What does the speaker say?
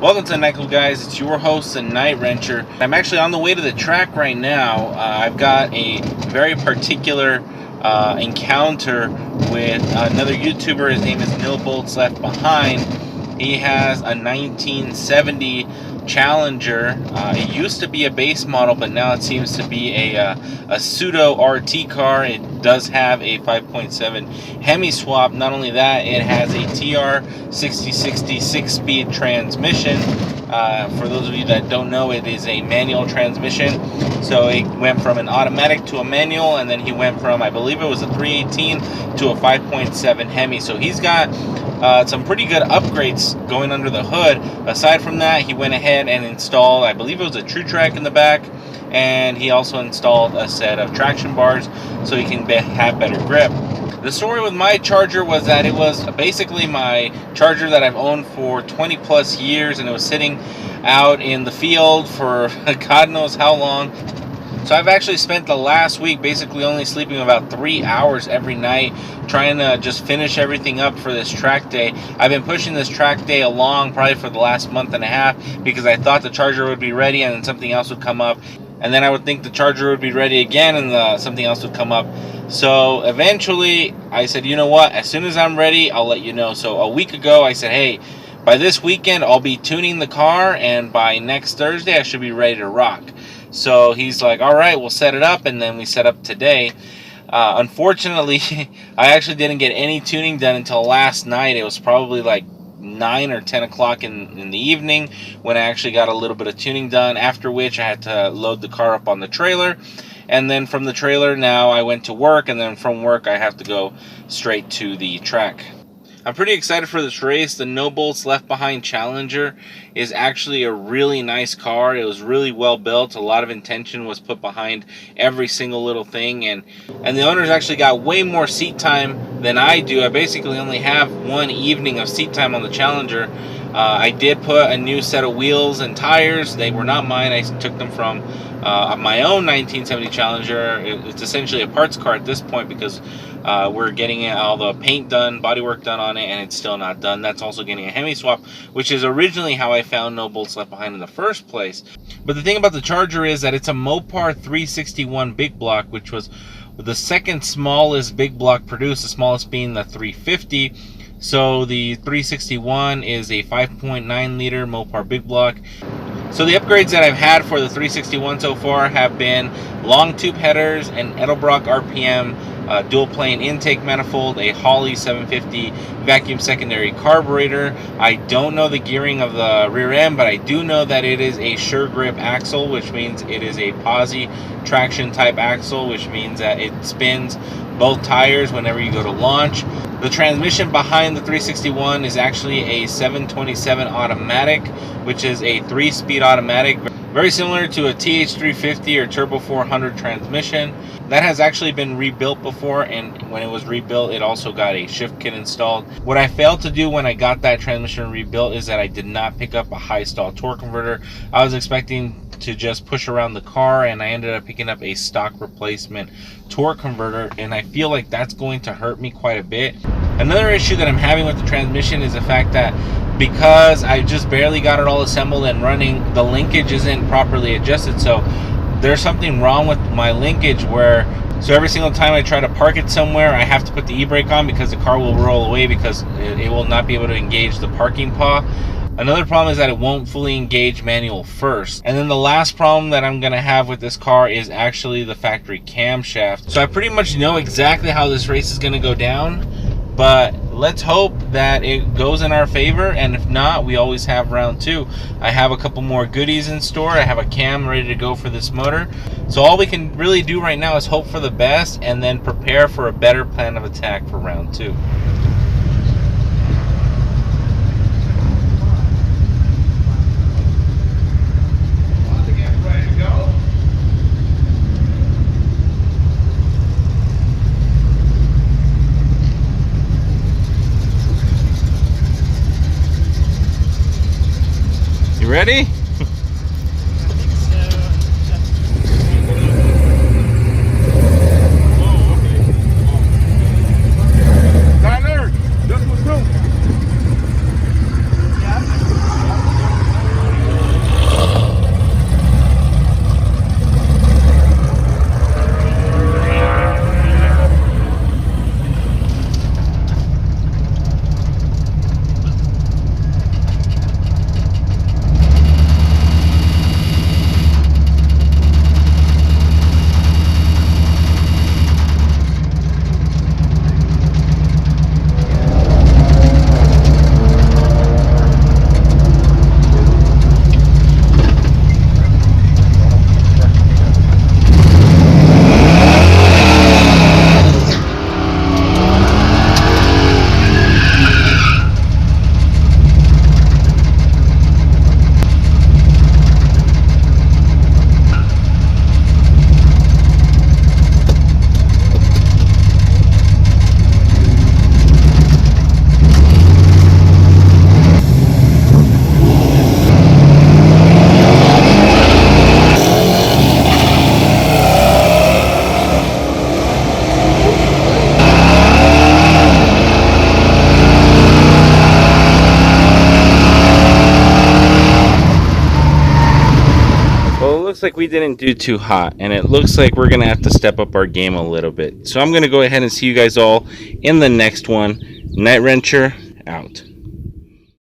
Welcome to the Night Club, guys. It's your host, the Night Wrencher. I'm actually on the way to the track right now. I've got a very particular encounter with another YouTuber. His name is No Bolts Left Behind. He has a 1970 Challenger. It used to be a base model, but now it seems to be a pseudo RT car. It does have a 5.7 Hemi swap. Not only that, it has a TR6060 6-speed transmission. For those of you that don't know, it is a manual transmission. So it went from an automatic to a manual, and then he went from, I believe it was a 318 to a 5.7 Hemi. So he's got some pretty good upgrades going under the hood. Aside from that, he went ahead and installed, I believe it was a True Track in the back, and he also installed a set of traction bars so he can have better grip. The story with my Charger was that it was basically my Charger that I've owned for 20 plus years, and it was sitting out in the field for God knows how long. So I've actually spent the last week basically only sleeping about 3 hours every night, trying to just finish everything up for this track day. I've been pushing this track day along probably for the last month and a half because I thought the Charger would be ready and then something else would come up. And then I would think the Charger would be ready again and something else would come up. So eventually I said, you know what, as soon as I'm ready, I'll let you know. So a week ago I said, hey, by this weekend I'll be tuning the car, and by next Thursday I should be ready to rock. So he's like, all right, we'll set it up, and then we set up today. Unfortunately, I actually didn't get any tuning done until last night. It was probably like 9 or 10 o'clock in the evening when I actually got a little bit of tuning done, after which I had to load the car up on the trailer. And then from the trailer, now I went to work, and then from work I have to go straight to the track. I'm pretty excited for this race. The No Bolts Left Behind Challenger is actually a really nice car. It was really well built. A lot of intention was put behind every single little thing, and the owners actually got way more seat time than I do. I basically only have one evening of seat time on the Challenger. I did put a new set of wheels and tires. They were not mine. I took them from my own 1970 Challenger. It's essentially a parts car at this point because we're getting all the paint done, bodywork done on it, and it's still not done. That's also getting a Hemi swap, which is originally how I found No Bolts Left Behind in the first place. But the thing about the Charger is that it's a Mopar 361 big block, which was the second smallest big block produced, the smallest being the 350. So the 361 is a 5.9 liter Mopar big block. So the upgrades that I've had for the 361 so far have been long tube headers, an Edelbrock RPM dual plane intake manifold, a Holley 750 vacuum secondary carburetor. I don't know the gearing of the rear end, but I do know that it is a sure grip axle, which means it is a posi traction type axle, which means that it spins both tires whenever you go to launch. The transmission behind the 361 is actually a 727 automatic, which is a 3-speed automatic, very similar to a TH350 or Turbo 400 transmission. That has actually been rebuilt before, and when it was rebuilt, it also got a shift kit installed. What I failed to do when I got that transmission rebuilt is that I did not pick up a high stall torque converter. I was expecting to just push around the car, and I ended up picking up a stock replacement torque converter, and I feel like that's going to hurt me quite a bit. Another issue that I'm having with the transmission is the fact that because I just barely got it all assembled and running, the linkage isn't properly adjusted. So there's something wrong with my linkage so every single time I try to park it somewhere, I have to put the e-brake on because the car will roll away because it will not be able to engage the parking paw. Another problem is that it won't fully engage manual first. And then the last problem that I'm gonna have with this car is actually the factory camshaft. So I pretty much know exactly how this race is gonna go down, but let's hope that it goes in our favor, and if not, we always have round two. I have a couple more goodies in store. I have a cam ready to go for this motor. So all we can really do right now is hope for the best and then prepare for a better plan of attack for round two. You ready? like we didn't do too hot, and it looks like we're gonna have to step up our game a little bit. So I'm gonna go ahead and see you guys all in the next one. Night Wrencher out.